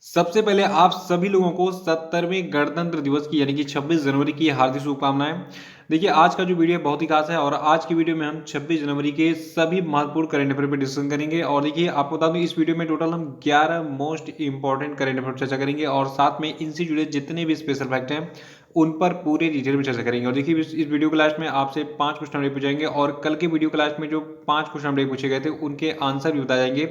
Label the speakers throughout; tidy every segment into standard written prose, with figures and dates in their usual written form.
Speaker 1: सबसे पहले आप सभी लोगों को 70वें गणतंत्र दिवस की यानी कि 26 जनवरी की हार्दिक शुभकामनाएं। देखिए आज का जो वीडियो है बहुत ही खास है और आज की वीडियो में हम 26 जनवरी के सभी महत्वपूर्ण करंट अफेयर पर डिस्कशन करेंगे। और देखिए आपको बता दूं इस वीडियो में टोटल हम 11 मोस्ट इंपॉर्टेंट करंट अफेयर चर्चा करेंगे और साथ में इनसे जुड़े जितने भी स्पेशल फैक्ट हैं उन पर पूरे डिटेल में चर्चा करेंगे। और देखिए इस वीडियो के लास्ट में आपसे 5 क्वेश्चन पूछेंगे और कल के वीडियो के लास्ट में जो 5 क्वेश्चन पूछे गए थे उनके आंसर भी बताए जाएंगे।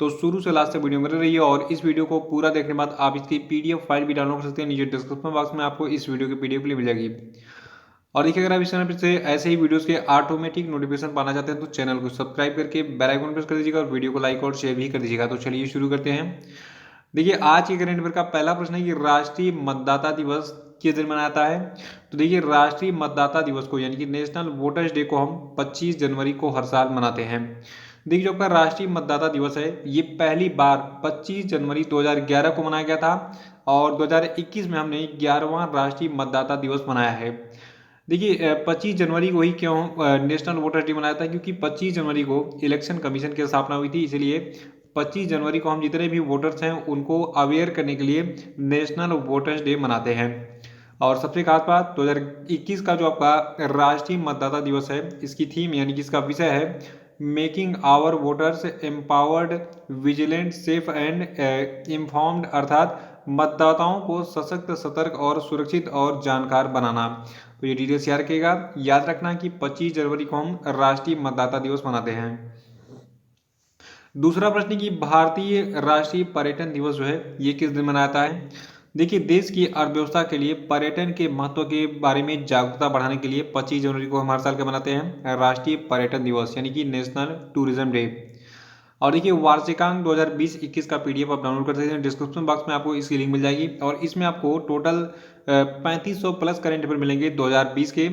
Speaker 1: तो शुरू से लास्ट तक वीडियो में रहिए और इस वीडियो को पूरा देखने के बाद आप इसकी पीडीएफ फाइल भी डाउनलोड कर सकते हैं। नीचे डिस्क्रिप्शन बॉक्स में आपको इस वीडियो की पीडीएफ मिल जाएगी। और देखिए अगर आप इस चैनल से ऐसे ही वीडियोस के ऑटोमेटिक नोटिफिकेशन पाना चाहते हैं तो चैनल को सब्सक्राइब करके बेल आइकन प्रेस कर दीजिएगा और वीडियो को लाइक और शेयर भी कर दीजिएगा। तो चलिए शुरू करते हैं। देखिए आज के करंट अफेयर का पहला प्रश्न है कि राष्ट्रीय मतदाता दिवस किस दिन मनाया जाता है। तो देखिए राष्ट्रीय मतदाता दिवस को यानी कि नेशनल वोटर्स डे को हम 25 जनवरी को हर साल मनाते हैं। देखिए जो आपका राष्ट्रीय मतदाता दिवस है ये पहली बार 25 जनवरी 2011 को मनाया गया था और 2021 में हमने 11वां राष्ट्रीय मतदाता दिवस मनाया है। देखिए 25 जनवरी को ही क्यों नेशनल वोटर डे मनाया था, क्योंकि 25 जनवरी को इलेक्शन कमीशन की स्थापना हुई थी, इसलिए 25 जनवरी को हम जितने भी वोटर्स हैं उनको अवेयर करने के लिए नेशनल वोटर्स डे मनाते हैं। और सबसे खास बात 2021 का जो आपका राष्ट्रीय मतदाता दिवस है इसकी थीम यानी कि इसका विषय है making our voters empowered vigilant safe and informed, अर्थात मतदाताओं को सशक्त सतर्क और सुरक्षित और जानकार बनाना। तो ये डिटेल्स याद रखिएगा। याद रखना कि 25 जनवरी को हम राष्ट्रीय मतदाता दिवस मनाते हैं। दूसरा प्रश्न कि भारतीय राष्ट्रीय पर्यटन दिवस जो है ये किस दिन मनाया जाता है। देखिए देश की अर्थव्यवस्था के लिए पर्यटन के महत्व के बारे में जागरूकता बढ़ाने के लिए 25 जनवरी को हम हर साल के मनाते हैं राष्ट्रीय पर्यटन दिवस यानी कि नेशनल टूरिज्म डे। और देखिए वार्षिकांक 2020-21 का पीडीएफ आप डाउनलोड कर सकते हैं। डिस्क्रिप्शन बॉक्स में आपको इसकी लिंक मिल जाएगी और इसमें आपको टोटल 3500 प्लस करंट अफेयर मिलेंगे 2020 के,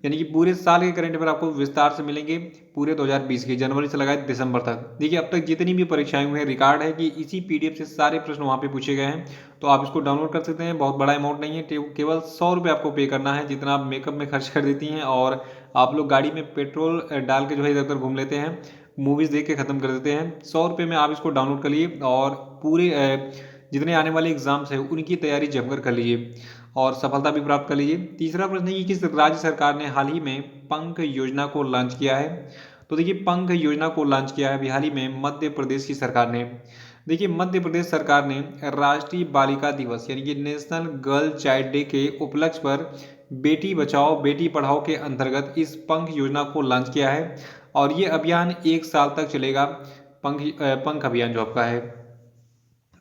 Speaker 1: यानी कि पूरे साल के करंट अफेयर आपको विस्तार से मिलेंगे पूरे 2020 के, जनवरी से लगाए दिसंबर तक। देखिए अब तक जितनी भी परीक्षाएं हुई हैं रिकॉर्ड है कि इसी पीडीएफ से सारे प्रश्न वहाँ पे पूछे गए हैं। तो आप इसको डाउनलोड कर सकते हैं। बहुत बड़ा अमाउंट नहीं है, केवल 100 रुपये आपको पे करना है जितना आप मेकअप में खर्च कर देती हैं और आप लोग गाड़ी में पेट्रोल डाल के जो है इधर उधर घूम लेते हैं, मूवीज़ देख के ख़त्म कर देते हैं। 100 रुपये में आप इसको डाउनलोड कर लीजिए और पूरे जितने आने वाले एग्जाम्स हैं उनकी तैयारी जमकर कर लीजिए और सफलता भी प्राप्त कर लीजिए। तीसरा प्रश्न है कि किस राज्य सरकार ने हाल ही में पंख योजना को लॉन्च किया है। तो देखिए पंख योजना को लॉन्च किया है अभी हाल ही में मध्य प्रदेश की सरकार ने। देखिए मध्य प्रदेश सरकार ने राष्ट्रीय बालिका दिवस यानी कि नेशनल गर्ल चाइल्ड डे के उपलक्ष्य पर बेटी बचाओ बेटी पढ़ाओ के अंतर्गत इस पंख योजना को लॉन्च किया है और ये अभियान 1 साल तक चलेगा। पंख अभियान जो आपका है,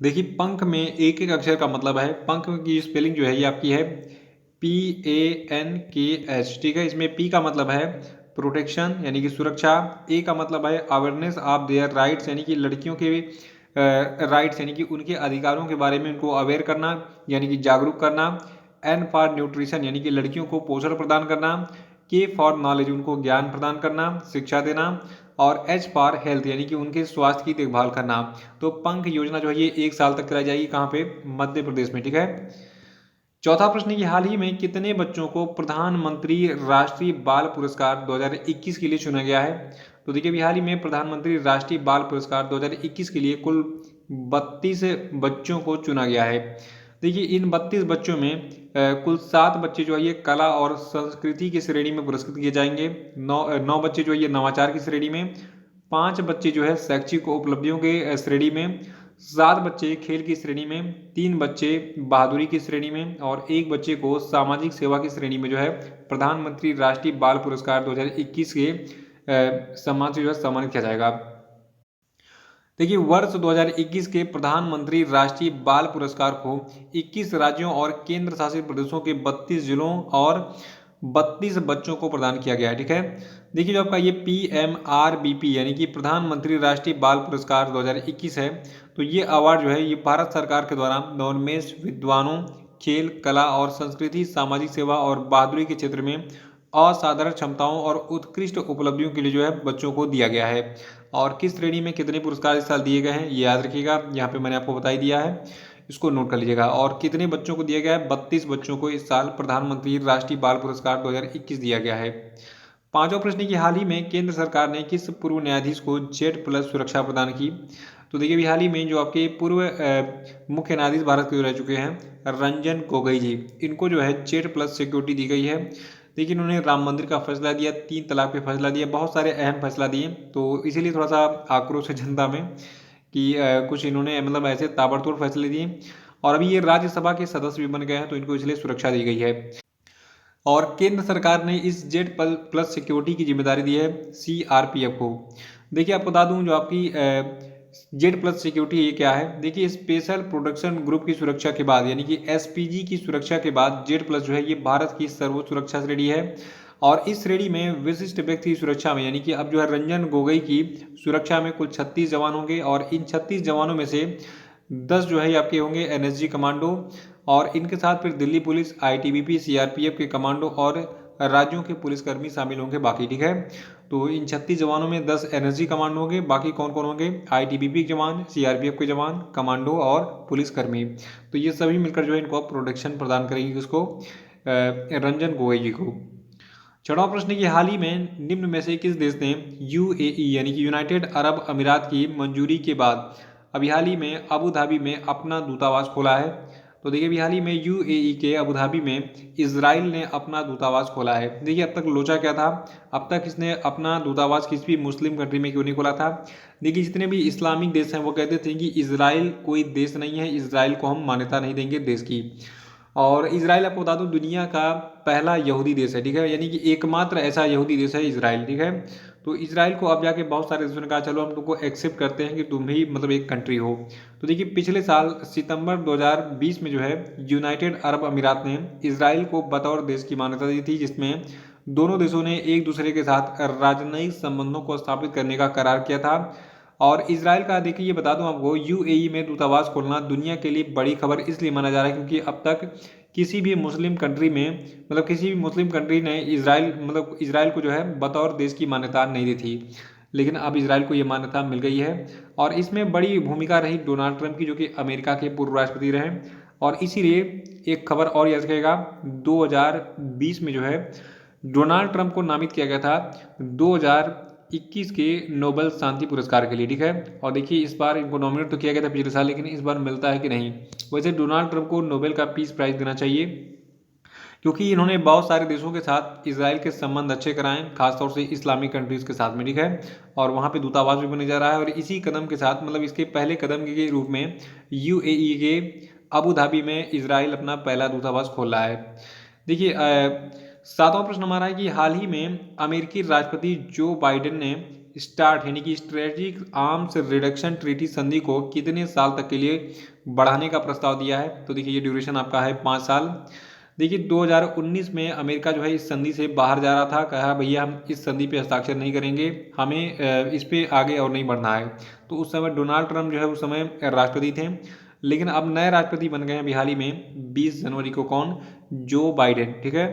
Speaker 1: देखिए पंख में एक एक अक्षर का मतलब है। पंख की स्पेलिंग जो है ये आपकी है PANKH, ठीक है। इसमें P का मतलब है प्रोटेक्शन यानी कि सुरक्षा, A का मतलब है अवेयरनेस ऑफ देयर राइट्स यानी कि लड़कियों के राइट्स यानी कि उनके अधिकारों के बारे में उनको अवेयर करना यानी कि जागरूक करना, N फॉर न्यूट्रिशन यानी कि लड़कियों को पोषण प्रदान करना, K फॉर नॉलेज उनको ज्ञान प्रदान करना शिक्षा देना, और H फॉर हेल्थ यानी कि उनके स्वास्थ्य की देखभाल करना। तो पंख योजना जो है ये 1 साल तक चलाई जाएगी, कहाँ पे, मध्य प्रदेश में, ठीक है। चौथा प्रश्न की हाल ही में कितने बच्चों को प्रधानमंत्री राष्ट्रीय बाल पुरस्कार 2021 के लिए चुना गया है। तो देखिए अभी हाल ही में प्रधानमंत्री राष्ट्रीय बाल पुरस्कार 2021 के लिए कुल 32 बच्चों को चुना गया है। देखिए इन 32 बच्चों में कुल 7 बच्चे जो है ये कला और संस्कृति की श्रेणी में पुरस्कृत किए जाएंगे, 9 बच्चे जो है ये नवाचार की श्रेणी में, 5 बच्चे जो है शैक्षिक उपलब्धियों के श्रेणी में, 7 बच्चे खेल की श्रेणी में, 3 बच्चे बहादुरी की श्रेणी में और 1 बच्चे को सामाजिक सेवा की श्रेणी में जो है प्रधानमंत्री राष्ट्रीय बाल पुरस्कार 2021 के सम्मान से जो है सम्मानित किया जाएगा। देखिए वर्ष 2021 के प्रधानमंत्री राष्ट्रीय बाल पुरस्कार को 21 राज्यों और केंद्र शासित प्रदेशों के 32 जिलों और 32 बच्चों को प्रदान किया गया है, ठीक है। देखिए जो आपका ये PMRBP यानी कि प्रधानमंत्री राष्ट्रीय बाल पुरस्कार 2021 है, तो ये अवार्ड जो है ये भारत सरकार के द्वारा नवोन्मेष विद्वानों, खेल, कला और संस्कृति, सामाजिक सेवा और बहादुरी के क्षेत्र में असाधारण क्षमताओं और उत्कृष्ट उपलब्धियों के लिए जो है बच्चों को दिया गया है। और किस श्रेणी में कितने पुरस्कार इस साल दिए गए हैं ये याद रखिएगा, यहाँ पे मैंने आपको बता ही दिया है, इसको नोट कर लीजिएगा। और कितने बच्चों को दिया गया है, 32 बच्चों को इस साल प्रधानमंत्री राष्ट्रीय बाल पुरस्कार 2021 दिया गया है। पांचवा प्रश्न की हाल ही में केंद्र सरकार ने किस पूर्व न्यायाधीश को Z+ सुरक्षा प्रदान की। तो देखिए अभी हाल ही में जो आपके पूर्व मुख्य न्यायाधीश भारत के रह चुके हैं रंजन गोगोई जी, इनको जो है जेड प्लस सिक्योरिटी दी गई है। देखिए इन्होंने राम मंदिर का फैसला दिया, 3 तलाक पे फैसला दिया, बहुत सारे अहम फैसला दिए। तो इसीलिए थोड़ा सा आक्रोश है जनता में कि कुछ इन्होंने मतलब ऐसे ताबड़तोड़ फैसले दिए। और अभी ये राज्यसभा के सदस्य भी बन गए हैं, तो इनको इसलिए सुरक्षा दी गई है। और केंद्र सरकार ने इस जेड प्लस सिक्योरिटी की जिम्मेदारी दी है सीआरपीएफ को। देखिए आपको बता दूं जो आपकी जेड प्लस सिक्योरिटी ये क्या है, देखिए स्पेशल प्रोडक्शन ग्रुप की सुरक्षा के बाद यानी कि एसपीजी की सुरक्षा के बाद जेड प्लस जो है ये भारत की सर्वोच्च सुरक्षा श्रेणी है। और इस श्रेणी में विशिष्ट व्यक्ति की सुरक्षा में यानी कि अब जो है रंजन गोगोई की सुरक्षा में कुल 36 जवान होंगे, और इन 36 जवानों में से 10 जो है आपके होंगे एनएसजी कमांडो, और इनके साथ फिर दिल्ली पुलिस, आईटीबीपी, सीआरपीएफ के कमांडो और राज्यों के पुलिसकर्मी शामिल होंगे बाकी, ठीक है। तो इन 36 जवानों में 10 एनएसजी कमांडो होंगे, बाकी कौन कौन होंगे, आईटीबीपी के जवान, सीआरपीएफ के जवान, कमांडो और पुलिसकर्मी। तो ये सभी मिलकर जो है इनको प्रोटेक्शन प्रदान करेंगे किसको, रंजन गोगोई जी को। छठवां प्रश्न की हाल ही में निम्न में से किस देश ने यूएई यानी कि यूनाइटेड अरब अमीरात की मंजूरी के बाद अभी हाल ही में अबू धाबी में अपना दूतावास खोला है। तो देखिए अभी हाल ही में यूएई के अबू धाबी में इजराइल ने अपना दूतावास खोला है। देखिए अब तक लोचा क्या था, अब तक इसने अपना दूतावास किसी भी मुस्लिम कंट्री में क्यों नहीं खोला था। देखिए जितने भी इस्लामिक देश हैं वो कहते थे कि इजराइल कोई देश नहीं है, इजराइल को हम मान्यता नहीं देंगे देश की। और इजराइल आपको बता दूं दुनिया का पहला यहूदी देश है, ठीक है, यानी कि एकमात्र ऐसा यहूदी देश है इजराइल, ठीक है। तो इजराइल को अब जाके बहुत सारे देशों ने कहा चलो हम तुमको एक्सेप्ट करते हैं कि तुम भी मतलब एक कंट्री हो। तो देखिए पिछले साल सितंबर 2020 में जो है यूनाइटेड अरब अमीरात ने इजराइल को बतौर देश की मान्यता दी थी, जिसमें दोनों देशों ने एक दूसरे के साथ राजनयिक संबंधों को स्थापित करने का करार किया था। और इजराइल का देखिए ये बता दूं आपको यूएई में दूतावास खोलना दुनिया के लिए बड़ी खबर इसलिए माना जा रहा है क्योंकि अब तक किसी भी मुस्लिम कंट्री में मतलब किसी भी मुस्लिम कंट्री ने इजराइल को जो है बतौर देश की मान्यता नहीं दी थी, लेकिन अब इजराइल को ये मान्यता मिल गई है। और इसमें बड़ी भूमिका रही डोनाल्ड ट्रंप की, जो कि अमेरिका के पूर्व राष्ट्रपति रहे। और इसीलिए एक खबर और याद रखेगा, 2020 में जो है डोनाल्ड ट्रंप को नामित किया गया था 2021 के नोबेल शांति पुरस्कार के लिए, ठीक है। और देखिए इस बार इनको नॉमिनेट तो किया गया था पिछले साल, लेकिन इस बार मिलता है कि नहीं। वैसे डोनाल्ड ट्रंप को नोबेल का पीस प्राइज देना चाहिए, क्योंकि इन्होंने बहुत सारे देशों के साथ इसराइल के संबंध अच्छे कराएं, खासतौर से इस्लामिक कंट्रीज के साथ में, ठीक है। और वहाँ पे दूतावास भी बने जा रहा है। और इसी कदम के साथ मतलब इसके पहले कदम के रूप में यूएई के अबू धाबी में इसराइल अपना पहला दूतावास खोल रहा है। देखिए सातवां प्रश्न हमारा है कि हाल ही में अमेरिकी राष्ट्रपति जो बाइडेन ने स्टार्ट यानी कि स्ट्रेटेजिक आर्म्स रिडक्शन ट्रीटी संधि को कितने साल तक के लिए बढ़ाने का प्रस्ताव दिया है। तो देखिए ये ड्यूरेशन आपका है 5 साल। देखिए 2019 में अमेरिका जो है इस संधि से बाहर जा रहा था, कहा भैया हम इस संधि पे हस्ताक्षर नहीं करेंगे, हमें इस पे आगे और नहीं बढ़ना है। तो उस समय डोनाल्ड ट्रंप जो है उस समय राष्ट्रपति थे, लेकिन अब नए राष्ट्रपति बन गए हैं अभी हाल ही में 20 जनवरी को, कौन, जो बाइडेन, ठीक है।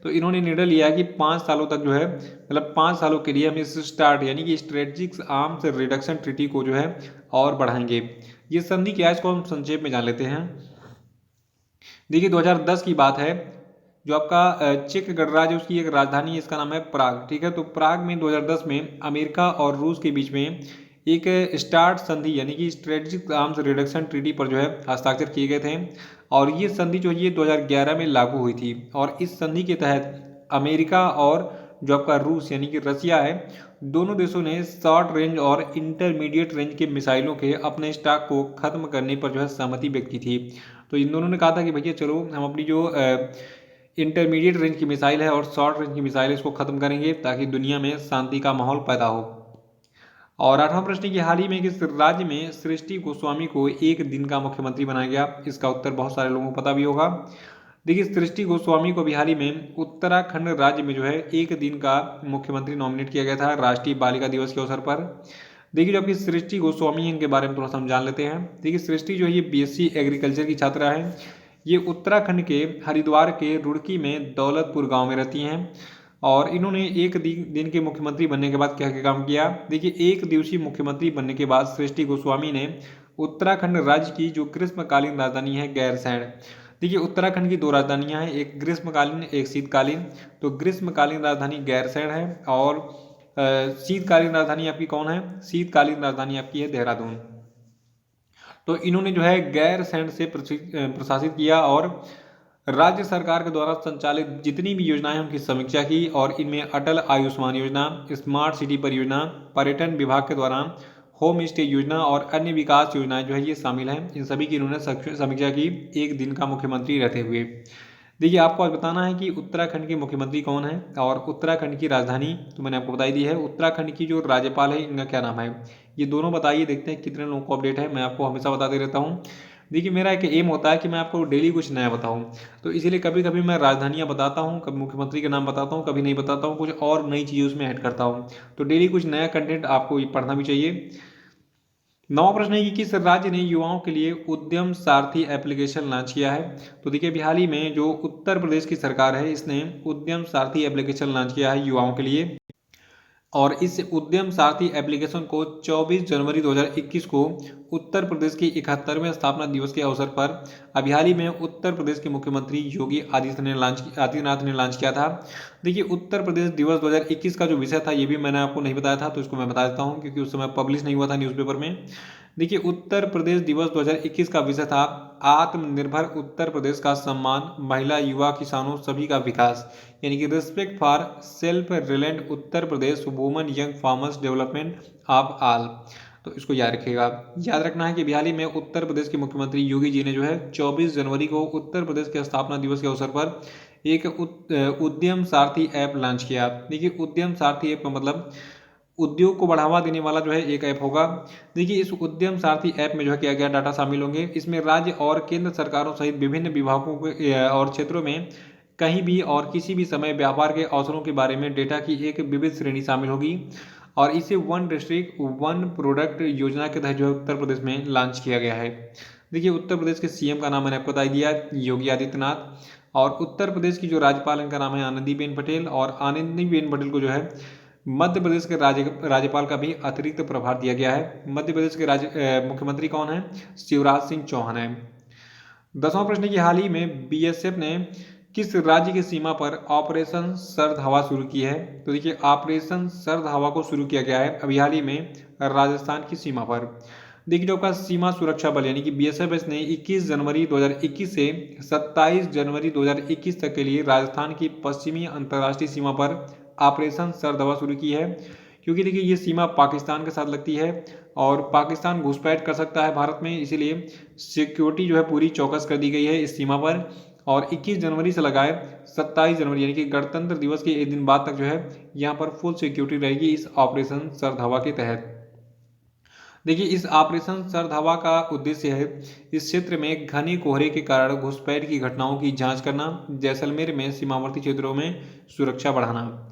Speaker 1: तो इन्होंने निर्णय लिया कि 5 सालों तक जो है मतलब 5 सालों के लिए हम इस स्टार्ट यानी कि स्ट्रेटेजिक आर्म्स रिडक्शन ट्रीटी को जो है और बढ़ाएंगे। ये संधि क्या है इसको हम संक्षेप में जान लेते हैं। देखिए 2010 की बात है, जो आपका चेक गणराज्य है उसकी एक राजधानी है, इसका नाम है प्राग, ठीक है। तो प्राग में 2010 में अमेरिका और रूस के बीच में एक स्टार्ट संधि यानी कि स्ट्रेटेजिक आर्म्स रिडक्शन ट्रीटी पर जो है हस्ताक्षर किए गए थे। और ये संधि जो है ये 2011 में लागू हुई थी। और इस संधि के तहत अमेरिका और जो आपका रूस यानी कि रसिया है, दोनों देशों ने शॉर्ट रेंज और इंटरमीडिएट रेंज के मिसाइलों के अपने स्टॉक को खत्म करने पर जो है सहमति व्यक्त की थी। तो इन दोनों ने कहा था कि भैया चलो हम अपनी जो इंटरमीडिएट रेंज की मिसाइल है और शॉर्ट रेंज की मिसाइल है इसको खत्म करेंगे ताकि दुनिया में शांति का माहौल पैदा हो। और आठवां प्रश्न की हाल ही में किस राज्य में सृष्टि गोस्वामी को एक दिन का मुख्यमंत्री बनाया गया। इसका उत्तर बहुत सारे लोगों को पता भी होगा। देखिए सृष्टि गोस्वामी को बिहार में उत्तराखंड राज्य में जो है एक दिन का मुख्यमंत्री नॉमिनेट किया गया था राष्ट्रीय बालिका दिवस के अवसर पर। देखिए जो आपकी सृष्टि गोस्वामी है इनके बारे में थोड़ा सा हम जान लेते हैं। देखिए सृष्टि जो है ये बीएससी एग्रीकल्चर की छात्रा है। ये उत्तराखंड के हरिद्वार के रुड़की में दौलतपुर गांव में रहती हैं। और इन्होंने एक दिन के मुख्यमंत्री बनने के बाद क्या क्या काम किया। देखिए एक दिवसीय मुख्यमंत्री बनने के बाद सृष्टि गोस्वामी ने उत्तराखंड राज्य की जो ग्रीष्मकालीन राजधानी है गैरसैंण, देखिए उत्तराखंड की 2 राजधानियां हैं, एक ग्रीष्मकालीन एक शीतकालीन। तो ग्रीष्मकालीन राजधानी गैरसैंण है और शीतकालीन राजधानी आपकी कौन है, शीतकालीन राजधानी आपकी है देहरादून। तो इन्होंने जो है गैरसैंण से प्रशासित किया और राज्य सरकार के द्वारा संचालित जितनी भी योजनाएं उनकी समीक्षा की और इनमें अटल आयुष्मान योजना, स्मार्ट सिटी परियोजना, पर्यटन विभाग के द्वारा होम स्टे योजना और अन्य विकास योजनाएं जो है ये शामिल हैं। इन सभी की इन्होंने समीक्षा की एक दिन का मुख्यमंत्री रहते हुए। देखिए आपको आज बताना है कि उत्तराखंड के मुख्यमंत्री कौन है और उत्तराखंड की राजधानी तो मैंने आपको बताई दी है। उत्तराखंड की जो राज्यपाल है इनका क्या नाम है, ये दोनों बताइए, देखते हैं कितने लोगों को अपडेट है। मैं आपको हमेशा बताते रहता हूँ। देखिए मेरा एक एम होता है कि मैं आपको डेली कुछ नया बताऊं, तो इसीलिए कभी कभी मैं राजधानियां बताता हूं, कभी मुख्यमंत्री के नाम बताता हूं, कभी नहीं बताता हूं, कुछ और नई चीज़ें उसमें ऐड करता हूं। तो डेली कुछ नया कंटेंट आपको पढ़ना भी चाहिए। नवा प्रश्न है कि किस राज्य ने युवाओं के लिए उद्यम सारथी एप्लीकेशन लॉन्च किया है। तो देखिए अभी हाल ही में जो उत्तर प्रदेश की सरकार है इसने उद्यम सारथी एप्लीकेशन लॉन्च किया है युवाओं के लिए। और इस उद्यम सारथी एप्लीकेशन को 24 जनवरी 2021 को उत्तर प्रदेश के 71वें स्थापना दिवस के अवसर पर अभी हाल ही में उत्तर प्रदेश के मुख्यमंत्री योगी आदित्यनाथ ने लॉन्च किया था। देखिए उत्तर प्रदेश दिवस 2021 का जो विषय था ये भी मैंने आपको नहीं बताया था, तो इसको मैं बता देता हूँ क्योंकि उस समय पब्लिश नहीं हुआ था न्यूज़पेपर में। देखिए उत्तर प्रदेश दिवस 2021 का विषय था आत्मनिर्भर उत्तर प्रदेश का सम्मान, महिला, युवा, किसानों सभी का विकास, यानी कि respect for self reliant Uttar Pradesh women young farmers development of all. तो इसको याद रखिएगा। याद रखना है कि हाल ही में उत्तर प्रदेश के मुख्यमंत्री योगी जी ने जो है 24 जनवरी को उत्तर प्रदेश के स्थापना दिवस के अवसर पर एक उद्यम सारथी ऐप लॉन्च किया। देखिए उद्यम सारथी ऐप का मतलब उद्योग को बढ़ावा देने वाला जो है एक ऐप होगा। देखिए इस उद्यम सारथी ऐप में जो है क्या क्या डाटा शामिल होंगे, इसमें राज्य और केंद्र सरकारों सहित विभिन्न विभागों के और क्षेत्रों में कहीं भी और किसी भी समय व्यापार के अवसरों के बारे में डेटा की एक विविध श्रेणी शामिल होगी। और इसे वन डिस्ट्रिक्ट वन प्रोडक्ट योजना के तहत जो है उत्तर प्रदेश में लॉन्च किया गया है। देखिए उत्तर प्रदेश के सीएम का नाम मैंने आपको बता दिया, योगी आदित्यनाथ। और उत्तर प्रदेश की जो राज्यपाल इनका नाम है आनंदीबेन पटेल, और आनंदीबेन पटेल को जो है मध्य प्रदेश के राज्यपाल का भी अतिरिक्त प्रभार दिया गया है। मध्य प्रदेश के मुख्यमंत्री कौन है, शिवराज सिंह चौहान है। 10वां प्रश्न की हाल ही में बीएसएफ ने किस राज्य की सीमा पर ऑपरेशन सर्द हवा शुरू की है। तो देखिए ऑपरेशन सर्द हवा को शुरू किया गया है अभी हाल ही में राजस्थान की सीमा पर। देखिए जो आपका सीमा सुरक्षा बल यानी कि बीएसएफ ने 21 जनवरी 2021 से 27 जनवरी 2021 तक के लिए राजस्थान की पश्चिमी अंतर्राष्ट्रीय सीमा पर ऑपरेशन सर्द हवा शुरू की है। क्योंकि देखिए ये सीमा पाकिस्तान के साथ लगती है और पाकिस्तान घुसपैठ कर सकता है भारत में, इसीलिए सिक्योरिटी जो है पूरी चौकस कर दी गई है इस सीमा पर। और 21 जनवरी से लगाए 27 जनवरी यानी कि गणतंत्र दिवस के एक दिन बाद तक जो है यहाँ पर फुल सिक्योरिटी रहेगी इस ऑपरेशन सर्द हवा के तहत। देखिए इस ऑपरेशन सर्द हवा का उद्देश्य है इस क्षेत्र में घने कोहरे के कारण घुसपैठ की घटनाओं की जांच करना, जैसलमेर में सीमावर्ती क्षेत्रों में सुरक्षा बढ़ाना।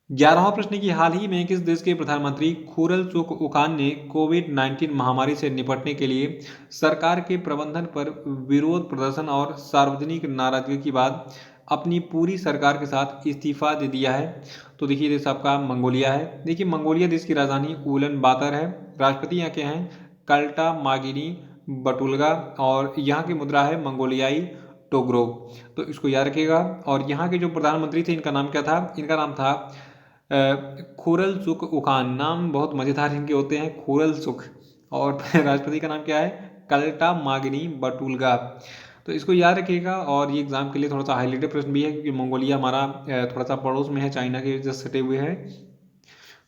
Speaker 1: 11वां प्रश्न की हाल ही में किस देश के प्रधानमंत्री खुरलसुख उकान ने कोविड-19 महामारी से निपटने के लिए सरकार के प्रबंधन पर विरोध प्रदर्शन और सार्वजनिक नाराजगी के बाद अपनी पूरी सरकार के साथ इस्तीफा दे दिया है। तो देखिए देश आपका मंगोलिया है। देखिए मंगोलिया देश की राजधानी उलन बातर है। राष्ट्रपति यहाँ के हैं कल्टा मागिनी बटुल्गा और यहाँ की मुद्रा है मंगोलियाई टोग्रो। तो इसको याद रखिएगा। और यहाँ के जो प्रधानमंत्री थे इनका नाम क्या था, इनका नाम था खुरलसुख उकान। नाम बहुत मज़ेदार इनके होते हैं, खुरलसुख। और राष्ट्रपति का नाम क्या है, कल्टा मागिनी बटुल्गा। तो इसको याद रखिएगा। और ये एग्जाम के लिए थोड़ा सा हाईलाइटेड प्रश्न भी है क्योंकि मंगोलिया हमारा थोड़ा सा पड़ोस में है, चाइना के जस्ट सटे हुए हैं।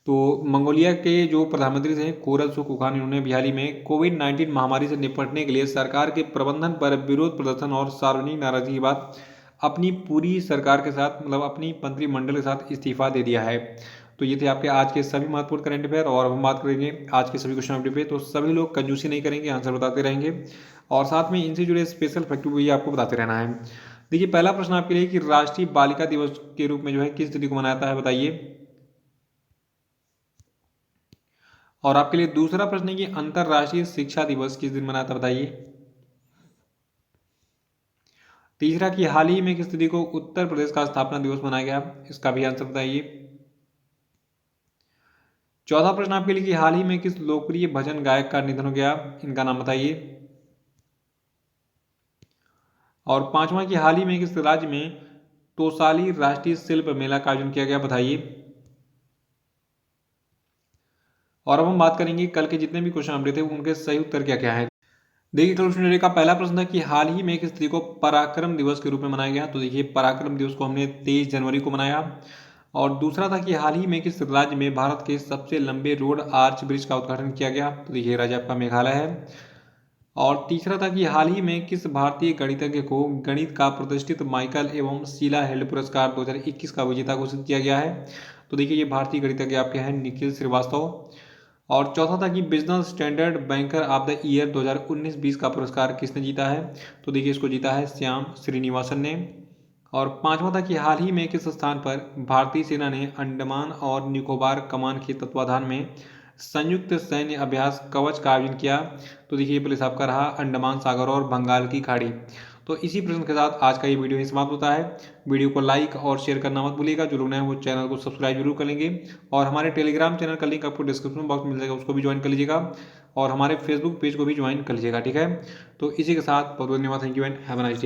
Speaker 1: तो मंगोलिया के जो प्रधानमंत्री थे खुरलसुख उकान, इन्होंने बिहार में कोविड-19 महामारी से निपटने के लिए सरकार के प्रबंधन पर विरोध प्रदर्शन और सार्वजनिक नाराजगी के बाद अपनी पूरी सरकार के साथ मतलब अपनी मंत्रिमंडल के साथ इस्तीफा दे दिया है। तो ये थे आपके आज के सभी महत्वपूर्ण करंट अफेयर। और हम बात करेंगे आज के सभी क्वेश्चन अपडेट पे। तो सभी लोग कंजूसी नहीं करेंगे, आंसर बताते रहेंगे और साथ में इनसे जुड़े स्पेशल फैक्ट भी आपको बताते रहना है। देखिए पहला प्रश्न आपके लिए कि राष्ट्रीय बालिका दिवस के रूप में जो है किस तिथि को मनाया जाता है, बताइए। और आपके लिए दूसरा प्रश्न है कि अंतरराष्ट्रीय शिक्षा दिवस किस दिन मनाया था, बताइए। तीसरा कि हाल ही में किस तिथि को उत्तर प्रदेश का स्थापना दिवस मनाया गया, इसका भी आंसर बताइए। चौथा प्रश्न आपके लिए कि हाल ही में किस लोकप्रिय भजन गायक का निधन हो गया, इनका नाम बताइए। और पांचवा कि हाल ही में किस राज्य में तोसाली राष्ट्रीय शिल्प मेला का आयोजन किया गया, बताइए। और अब हम बात करेंगे कल के जितने भी क्वेश्चन अपडेट थे उनके सही उत्तर क्या क्या है। देखिए कल क्वेश्चन का पहला प्रश्न था कि हाल ही में किस तिथि को पराक्रम दिवस के रूप में मनाया गया। तो देखिए पराक्रम दिवस को हमने 23 जनवरी को मनाया। और दूसरा था कि हाल ही में किस राज्य में भारत के सबसे लंबे रोड आर्च ब्रिज का उद्घाटन किया गया। तो देखिए राज्य आपका मेघालय है। और तीसरा था कि हाल ही में किस भारतीय गणितज्ञ को गणित का प्रतिष्ठित माइकल एवं शीला हेल्ड पुरस्कार 2021 का विजेता घोषित किया गया है। तो देखिए ये भारतीय गणितज्ञ आपके हैं निखिल श्रीवास्तव। और चौथा था कि business standard banker of the year 2019-20 का पुरस्कार किसने जीता है। तो देखिए इसको जीता है श्याम श्रीनिवासन ने। और पांचवा था कि हाल ही में किस स्थान पर भारतीय सेना ने अंडमान और निकोबार कमान के तत्वाधान में संयुक्त सैन्य अभ्यास कवच का आयोजन किया। तो देखिए प्लेस आपका रहा अंडमान सागर और बंगाल की खाड़ी। तो इसी प्रश्न के साथ आज का ये वीडियो समाप्त होता है। वीडियो को लाइक और शेयर करना मत भूलिएगा। जो लोग नए हैं वो चैनल को सब्सक्राइब जरूर कर लेंगे। और हमारे टेलीग्राम चैनल का लिंक आपको डिस्क्रिप्शन बॉक्स में मिल जाएगा, उसको भी ज्वाइन कर लीजिएगा। और हमारे फेसबुक पेज को भी ज्वाइन कर लीजिएगा, ठीक है। तो इसी के साथ बहुत बहुत धन्यवाद। Thank you and have a nice day.